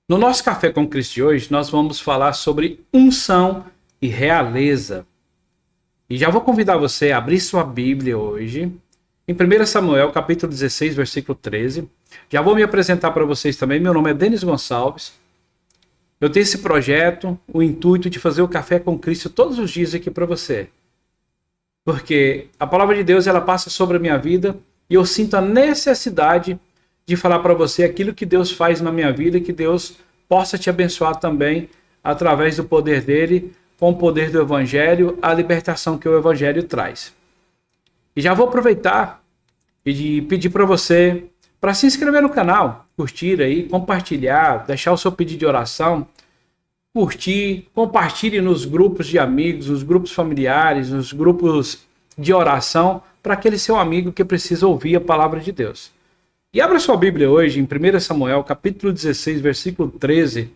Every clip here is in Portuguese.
No nosso Café com Cristo de hoje, nós vamos falar sobre unção e realeza. E já vou convidar você a abrir sua Bíblia hoje, em 1 Samuel, capítulo 16, versículo 13. Já vou me apresentar para vocês também. Meu nome é Denis Gonçalves. Eu tenho esse projeto, o intuito de fazer o Café com Cristo todos os dias aqui para você. Porque a palavra de Deus, ela passa sobre a minha vida e eu sinto a necessidade de falar para você aquilo que Deus faz na minha vida e que Deus possa te abençoar também através do poder dele, com o poder do Evangelho, a libertação que o Evangelho traz. E já vou aproveitar e pedir para você para se inscrever no canal, curtir aí, compartilhar, deixar o seu pedido de oração, curtir, compartilhe nos grupos de amigos, nos grupos familiares, nos grupos de oração, para aquele seu amigo que precisa ouvir a palavra de Deus. E abra sua Bíblia hoje em 1 Samuel, capítulo 16, versículo 13,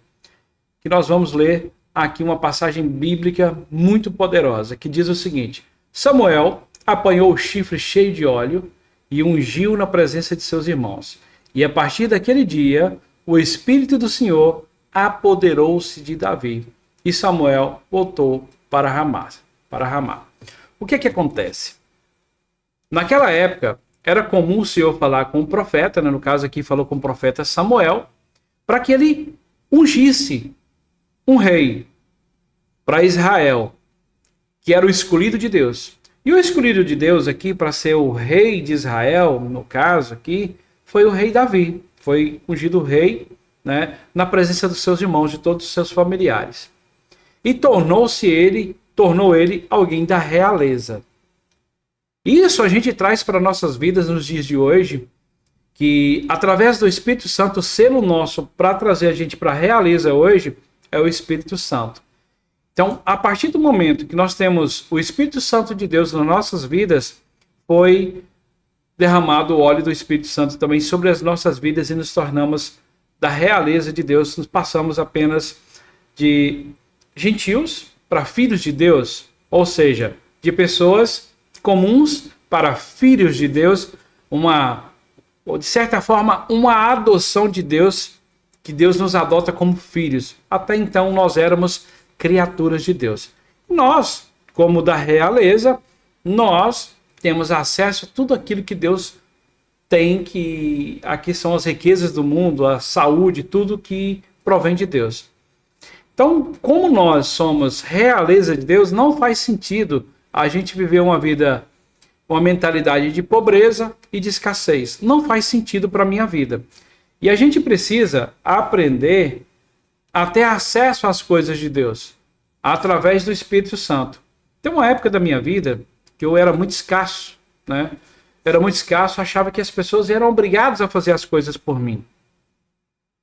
que nós vamos ler aqui uma passagem bíblica muito poderosa, que diz o seguinte: Samuel apanhou o chifre cheio de óleo e ungiu na presença de seus irmãos. E a partir daquele dia, o Espírito do Senhor apoderou-se de Davi. E Samuel voltou para Ramá. O que é que acontece? Naquela época, era comum o Senhor falar com o profeta, né? No caso aqui falou com o profeta Samuel, para que ele ungisse um rei para Israel, que era o escolhido de Deus. E o escolhido de Deus aqui para ser o rei de Israel, no caso aqui, foi o rei Davi. Foi ungido rei, né, na presença dos seus irmãos, de todos os seus familiares. E tornou ele alguém da realeza. Isso a gente traz para nossas vidas nos dias de hoje, que através do Espírito Santo, o selo nosso para trazer a gente para a realeza hoje é o Espírito Santo. Então, a partir do momento que nós temos o Espírito Santo de Deus nas nossas vidas, foi derramado o óleo do Espírito Santo também sobre as nossas vidas e nos tornamos da realeza de Deus, nos passamos apenas de gentios para filhos de Deus, ou seja, de pessoas comuns para filhos de Deus, de certa forma, uma adoção de Deus, que Deus nos adota como filhos. Até então nós éramos criaturas de Deus. Nós, como da realeza, nós temos acesso a tudo aquilo que Deus tem, que aqui são as riquezas do mundo, a saúde, tudo que provém de Deus. Então, como nós somos realeza de Deus, não faz sentido a gente viver uma vida, uma mentalidade de pobreza e de escassez. Não faz sentido para a minha vida. E a gente precisa aprender a ter acesso às coisas de Deus através do Espírito Santo. Tem uma época da minha vida que eu era muito escasso, né? Era muito escasso, achava que as pessoas eram obrigadas a fazer as coisas por mim.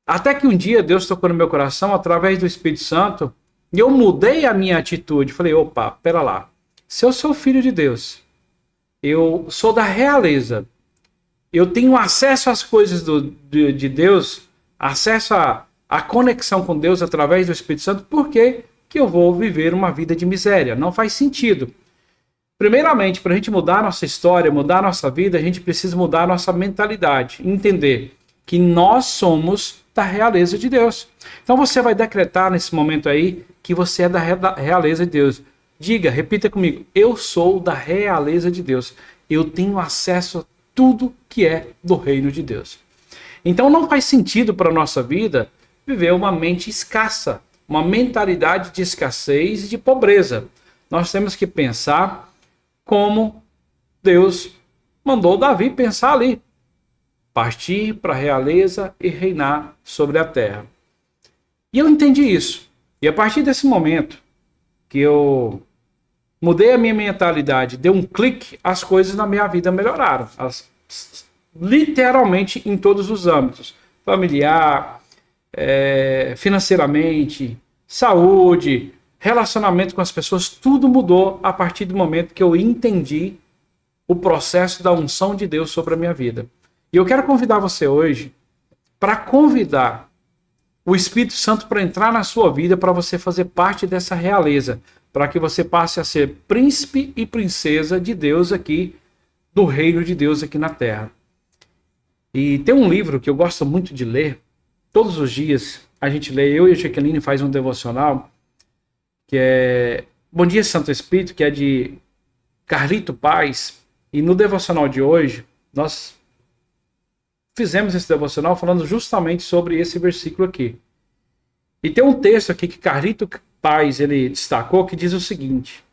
Até que um dia Deus tocou no meu coração através do Espírito Santo e eu mudei a minha atitude. Falei, opa, pera lá. Se eu sou filho de Deus, eu sou da realeza, eu tenho acesso às coisas de Deus, acesso à conexão com Deus através do Espírito Santo, por que eu vou viver uma vida de miséria? Não faz sentido. Primeiramente, para a gente mudar a nossa história, mudar a nossa vida, a gente precisa mudar a nossa mentalidade, entender que nós somos da realeza de Deus. Então você vai decretar nesse momento aí que você é da realeza de Deus. Diga, repita comigo, eu sou da realeza de Deus. Eu tenho acesso a tudo que é do reino de Deus. Então não faz sentido para a nossa vida viver uma mente escassa, uma mentalidade de escassez e de pobreza. Nós temos que pensar como Deus mandou Davi pensar ali. Partir para a realeza e reinar sobre a terra. E eu entendi isso. E a partir desse momento que eu mudei a minha mentalidade, dei um clique, as coisas na minha vida melhoraram. Literalmente em todos os âmbitos. Familiar, financeiramente, saúde, relacionamento com as pessoas, tudo mudou a partir do momento que eu entendi o processo da unção de Deus sobre a minha vida. E eu quero convidar você hoje para convidar o Espírito Santo para entrar na sua vida, para você fazer parte dessa realeza, para que você passe a ser príncipe e princesa de Deus aqui, do reino de Deus aqui na terra. E tem um livro que eu gosto muito de ler, todos os dias, a gente lê, eu e a Jaqueline faz um devocional, que é Bom Dia Santo Espírito, que é de Carlito Paz. E no devocional de hoje, nós fizemos esse devocional falando justamente sobre esse versículo aqui. E tem um texto aqui que Carlito Paz ele destacou que diz o seguinte: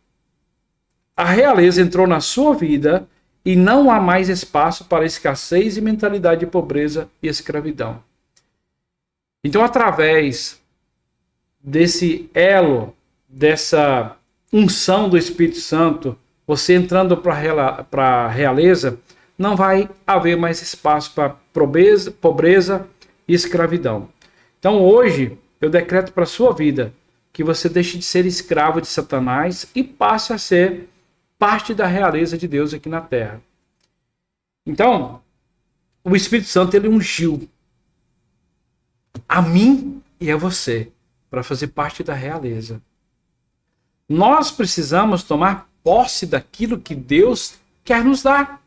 a realeza entrou na sua vida e não há mais espaço para escassez e mentalidade de pobreza e escravidão. Então, através desse elo, dessa unção do Espírito Santo, você entrando para a realeza, não vai haver mais espaço para pobreza e escravidão. Então, hoje, eu decreto para a sua vida que você deixe de ser escravo de Satanás e passe a ser parte da realeza de Deus aqui na terra. Então, o Espírito Santo ele ungiu a mim e a você para fazer parte da realeza. Nós precisamos tomar posse daquilo que Deus quer nos dar.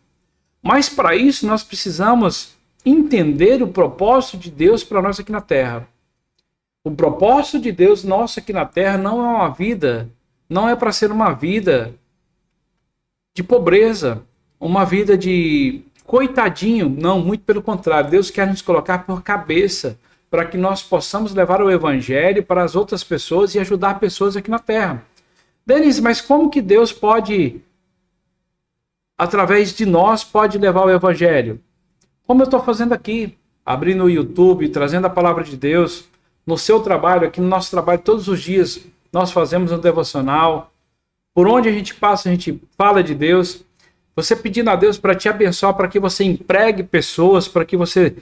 Mas para isso nós precisamos entender o propósito de Deus para nós aqui na terra. O propósito de Deus nosso aqui na terra não é uma vida, não é para ser uma vida de pobreza, uma vida de coitadinho, não, muito pelo contrário. Deus quer nos colocar por cabeça para que nós possamos levar o evangelho para as outras pessoas e ajudar pessoas aqui na terra. Denis, mas como que Deus pode, através de nós, pode levar o evangelho? Como eu estou fazendo aqui, abrindo o YouTube, trazendo a palavra de Deus, no seu trabalho, aqui no nosso trabalho, todos os dias nós fazemos um devocional. Por onde a gente passa, a gente fala de Deus. Você pedindo a Deus para te abençoar, para que você empregue pessoas, para que você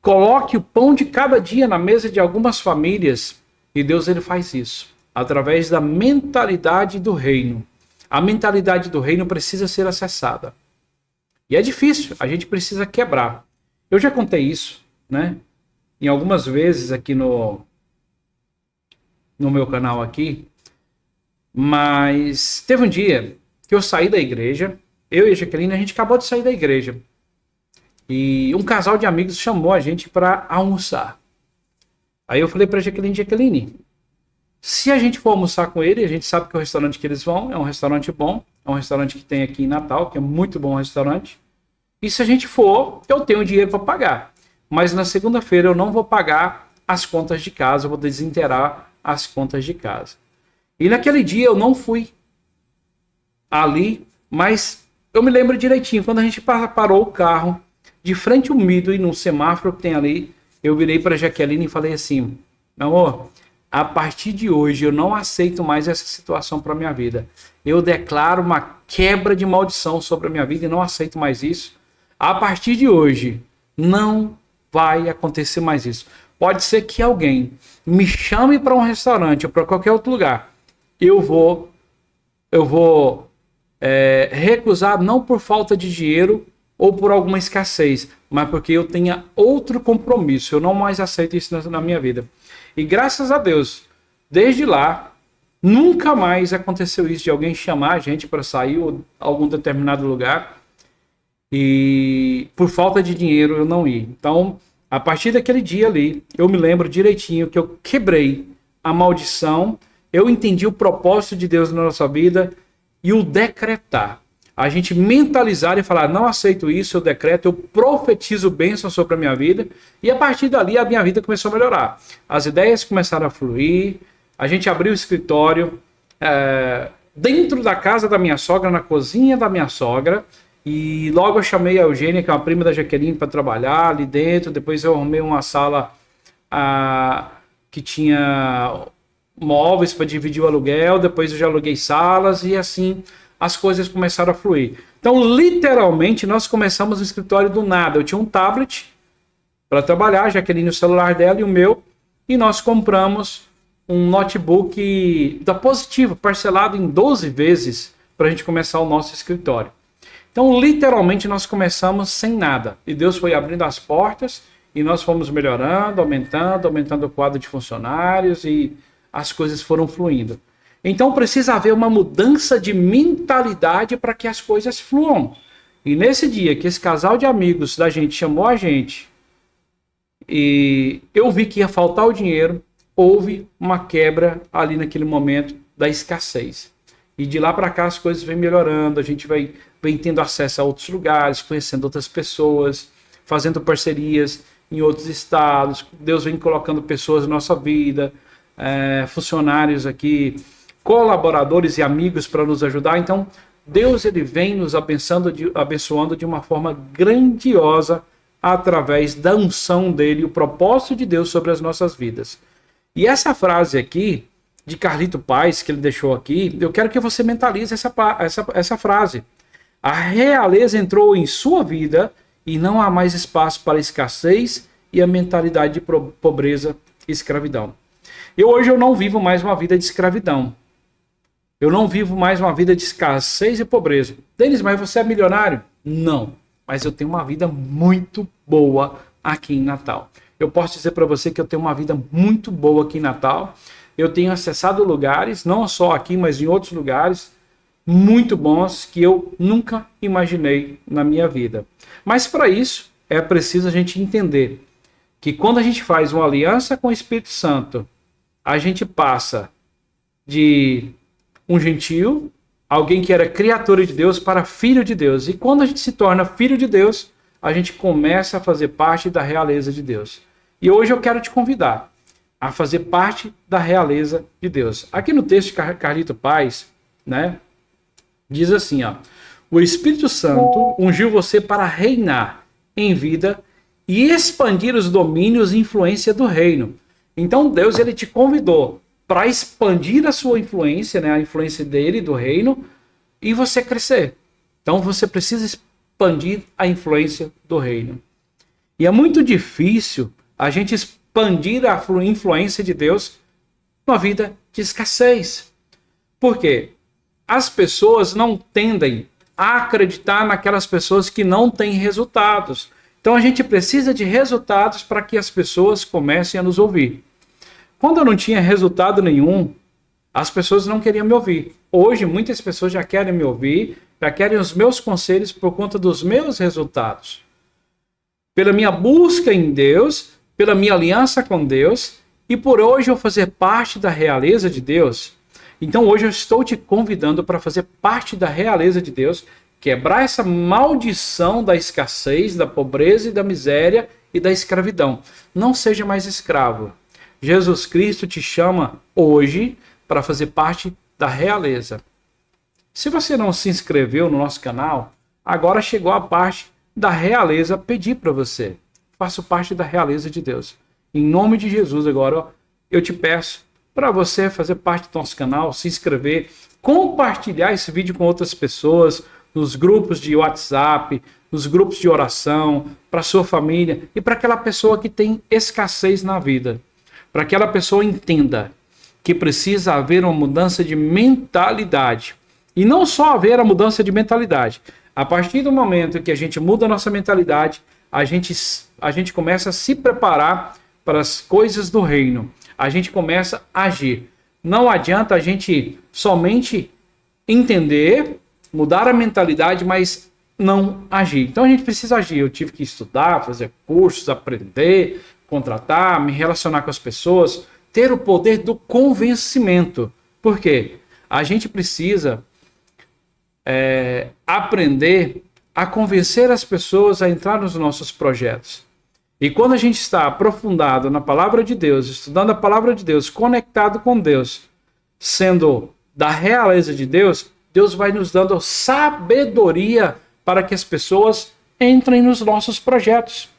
coloque o pão de cada dia na mesa de algumas famílias. E Deus ele faz isso através da mentalidade do reino. A mentalidade do reino precisa ser acessada. E é difícil, a gente precisa quebrar. Eu já contei isso, né? Em algumas vezes aqui no meu canal aqui. Mas teve um dia que eu saí da igreja, eu e a Jaqueline, a gente acabou de sair da igreja. E um casal de amigos chamou a gente para almoçar. Aí eu falei para a Jaqueline, se a gente for almoçar com ele, a gente sabe que o restaurante que eles vão é um restaurante bom, é um restaurante que tem aqui em Natal, que é muito bom restaurante. E se a gente for, eu tenho dinheiro para pagar. Mas na segunda-feira eu não vou pagar as contas de casa, eu vou desinteirar as contas de casa. E naquele dia eu não fui ali, mas eu me lembro direitinho, quando a gente parou o carro de frente ao Midway, num semáforo que tem ali, eu virei para a Jaqueline e falei assim: meu amor, a partir de hoje eu não aceito mais essa situação para minha vida. Eu declaro uma quebra de maldição sobre a minha vida e não aceito mais isso. A partir de hoje não vai acontecer mais isso. Pode ser que alguém me chame para um restaurante ou para qualquer outro lugar. Eu vou recusar não por falta de dinheiro ou por alguma escassez, mas porque eu tenha outro compromisso. Eu não mais aceito isso na minha vida. E graças a Deus, desde lá, nunca mais aconteceu isso de alguém chamar a gente para sair ou algum determinado lugar e por falta de dinheiro eu não ir. Então, a partir daquele dia ali, eu me lembro direitinho que eu quebrei a maldição, eu entendi o propósito de Deus na nossa vida e o decretar. A gente mentalizar e falar, não aceito isso, eu decreto, eu profetizo bênção sobre a minha vida. E a partir dali a minha vida começou a melhorar. As ideias começaram a fluir, a gente abriu o escritório dentro da casa da minha sogra, na cozinha da minha sogra. E logo eu chamei a Eugênia, que é uma prima da Jaqueline, para trabalhar ali dentro. Depois eu arrumei uma sala que tinha móveis para dividir o aluguel. Depois eu já aluguei salas e assim as coisas começaram a fluir. Então, literalmente, nós começamos o escritório do nada. Eu tinha um tablet para trabalhar, a Jaqueline o celular dela e o meu, e nós compramos um notebook da Positivo, parcelado em 12 vezes, para a gente começar o nosso escritório. Então, literalmente, nós começamos sem nada. E Deus foi abrindo as portas e nós fomos melhorando, aumentando o quadro de funcionários e as coisas foram fluindo. Então, precisa haver uma mudança de mentalidade para que as coisas fluam. E nesse dia que esse casal de amigos da gente chamou a gente e eu vi que ia faltar o dinheiro, houve uma quebra ali naquele momento da escassez. E de lá para cá as coisas vêm melhorando, a gente vem tendo acesso a outros lugares, conhecendo outras pessoas, fazendo parcerias em outros estados. Deus vem colocando pessoas na nossa vida, funcionários aqui, colaboradores e amigos para nos ajudar. Então, Deus ele vem nos abençoando de uma forma grandiosa através da unção dele, o propósito de Deus sobre as nossas vidas. E essa frase aqui, de Carlito Paz, que ele deixou aqui, eu quero que você mentalize essa frase. A realeza entrou em sua vida e não há mais espaço para escassez e a mentalidade de pobreza e escravidão. Hoje eu não vivo mais uma vida de escravidão. Eu não vivo mais uma vida de escassez e pobreza. Denis, mas você é milionário? Não. Mas eu tenho uma vida muito boa aqui em Natal. Eu posso dizer para você que eu tenho uma vida muito boa aqui em Natal. Eu tenho acessado lugares, não só aqui, mas em outros lugares, muito bons que eu nunca imaginei na minha vida. Mas para isso, é preciso a gente entender que quando a gente faz uma aliança com o Espírito Santo, a gente passa de um gentio, alguém que era criatura de Deus, para filho de Deus. E quando a gente se torna filho de Deus, a gente começa a fazer parte da realeza de Deus. E hoje eu quero te convidar a fazer parte da realeza de Deus. Aqui no texto de Carlito Paz, né, diz assim, ó: o Espírito Santo ungiu você para reinar em vida e expandir os domínios e influência do reino. Então Deus ele te convidou para expandir a sua influência, né, a influência dele, do reino, e você crescer. Então você precisa expandir a influência do reino. E é muito difícil a gente expandir a influência de Deus numa vida de escassez. Por quê? As pessoas não tendem a acreditar naquelas pessoas que não têm resultados. Então a gente precisa de resultados para que as pessoas comecem a nos ouvir. Quando eu não tinha resultado nenhum, as pessoas não queriam me ouvir. Hoje, muitas pessoas já querem me ouvir, já querem os meus conselhos por conta dos meus resultados. Pela minha busca em Deus, pela minha aliança com Deus, e por hoje eu fazer parte da realeza de Deus. Então hoje eu estou te convidando para fazer parte da realeza de Deus, quebrar essa maldição da escassez, da pobreza e da miséria e da escravidão. Não seja mais escravo. Jesus Cristo te chama hoje para fazer parte da realeza. Se você não se inscreveu no nosso canal, agora chegou a parte da realeza pedir para você. Faço parte da realeza de Deus. Em nome de Jesus, agora eu te peço para você fazer parte do nosso canal, se inscrever, compartilhar esse vídeo com outras pessoas, nos grupos de WhatsApp, nos grupos de oração, para sua família e para aquela pessoa que tem escassez na vida. Para que aquela pessoa entenda que precisa haver uma mudança de mentalidade. E não só haver a mudança de mentalidade. A partir do momento que a gente muda a nossa mentalidade, a gente começa a se preparar para as coisas do reino. A gente começa a agir. Não adianta a gente somente entender, mudar a mentalidade, mas não agir. Então a gente precisa agir. Eu tive que estudar, fazer cursos, aprender, contratar, me relacionar com as pessoas, ter o poder do convencimento. Por quê? A gente precisa aprender a convencer as pessoas a entrar nos nossos projetos. E quando a gente está aprofundado na palavra de Deus, estudando a palavra de Deus, conectado com Deus, sendo da realeza de Deus, Deus vai nos dando sabedoria para que as pessoas entrem nos nossos projetos.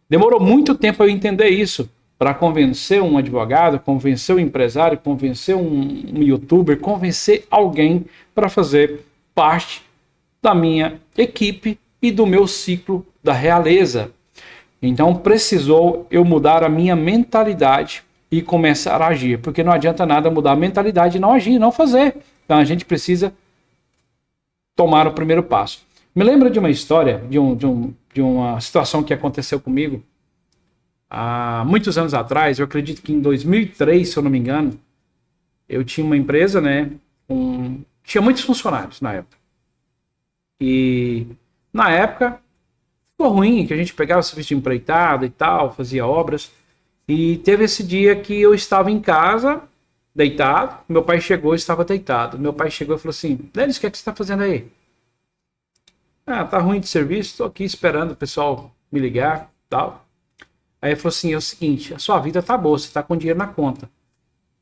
Demorou muito tempo eu entender isso, para convencer um advogado, convencer um empresário, convencer um youtuber, convencer alguém para fazer parte da minha equipe e do meu ciclo da realeza. Então precisou eu mudar a minha mentalidade e começar a agir, porque não adianta nada mudar a mentalidade e não agir, não fazer. Então a gente precisa tomar o primeiro passo. Me lembro de uma história, de uma situação que aconteceu comigo há muitos anos atrás. Eu acredito que em 2003, se eu não me engano, eu tinha uma empresa, né? Tinha muitos funcionários na época. E na época ficou ruim, que a gente pegava serviço de empreitada e tal, fazia obras. E teve esse dia que eu estava em casa, deitado, meu pai chegou e estava deitado. Meu pai chegou e falou assim, Denis, o que é que você está fazendo aí? Ah, tá ruim de serviço, estou aqui esperando o pessoal me ligar e tal. Aí ele falou assim, é o seguinte, a sua vida tá boa, você está com dinheiro na conta.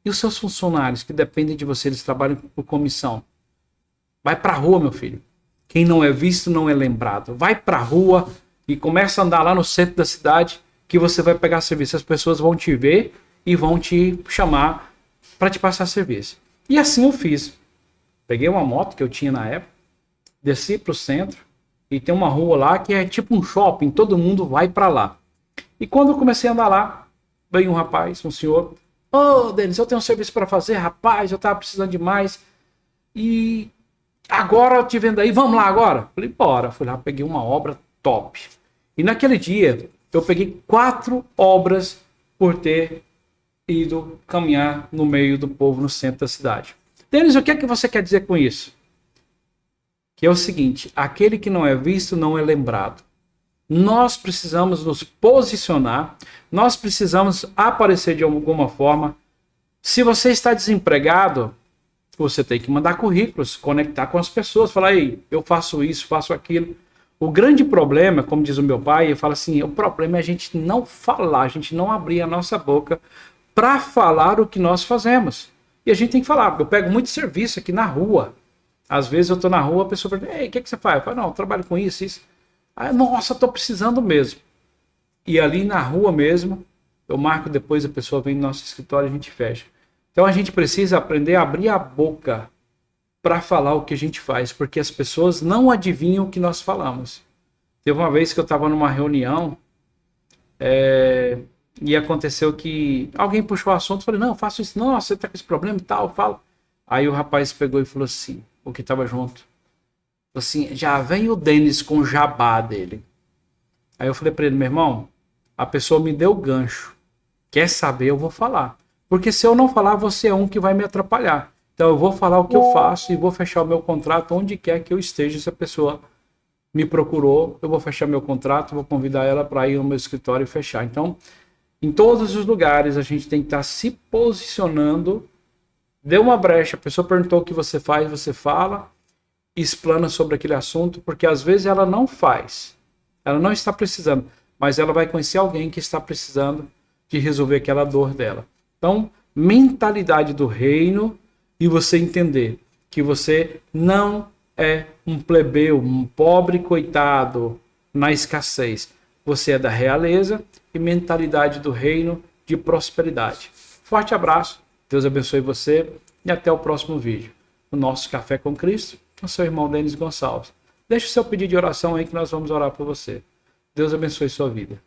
E os seus funcionários que dependem de você, eles trabalham por comissão? Vai pra rua, meu filho. Quem não é visto não é lembrado. Vai pra rua e começa a andar lá no centro da cidade que você vai pegar serviço. As pessoas vão te ver e vão te chamar para te passar serviço. E assim eu fiz. Peguei uma moto que eu tinha na época, desci pro centro e tem uma rua lá que é tipo um shopping, todo mundo vai para lá. E quando eu comecei a andar lá, veio um rapaz, um senhor. Ô, Denis, eu tenho um serviço para fazer, rapaz, eu tava precisando demais. E agora eu te vendo aí, vamos lá agora? Falei, bora. Fui lá, peguei uma obra top. E naquele dia, eu peguei 4 obras por ter ido caminhar no meio do povo no centro da cidade. Denis, o que é que você quer dizer com isso? Que é o seguinte, aquele que não é visto não é lembrado. Nós precisamos nos posicionar, nós precisamos aparecer de alguma forma. Se você está desempregado, você tem que mandar currículos, conectar com as pessoas, falar, ei, eu faço isso, faço aquilo. O grande problema, como diz o meu pai, ele fala assim, o problema é a gente não falar, a gente não abrir a nossa boca para falar o que nós fazemos. E a gente tem que falar. Eu pego muito serviço aqui na rua. Às vezes eu estou na rua, a pessoa pergunta, ei, o que você faz? Eu falo, não, eu trabalho com isso, isso. Aí, nossa, estou precisando mesmo. E ali na rua mesmo, eu marco depois, a pessoa vem no nosso escritório e a gente fecha. Então a gente precisa aprender a abrir a boca para falar o que a gente faz, porque as pessoas não adivinham o que nós falamos. Teve uma vez que eu estava numa reunião e aconteceu que alguém puxou o assunto, falei, não, eu faço isso, não, você está com esse problema e tal, fala. Aí o rapaz pegou e falou assim, o que estava junto, assim, já vem o Denis com o jabá dele. Aí eu falei para ele, meu irmão, a pessoa me deu o gancho, quer saber, eu vou falar. Porque se eu não falar, você é um que vai me atrapalhar. Então eu vou falar o que eu faço e vou fechar o meu contrato onde quer que eu esteja. Se a pessoa me procurou, eu vou fechar meu contrato, vou convidar ela para ir no meu escritório e fechar. Então, em todos os lugares, a gente tem que estar se posicionando. Deu uma brecha, a pessoa perguntou o que você faz, você fala, explana sobre aquele assunto, porque às vezes ela não faz, ela não está precisando, mas ela vai conhecer alguém que está precisando de resolver aquela dor dela. Então, mentalidade do reino e você entender que você não é um plebeu, um pobre coitado na escassez. Você é da realeza e mentalidade do reino de prosperidade. Forte abraço, Deus abençoe você e até o próximo vídeo. O nosso Café com Cristo, com seu irmão Denis Gonçalves. Deixe o seu pedido de oração aí que nós vamos orar por você. Deus abençoe sua vida.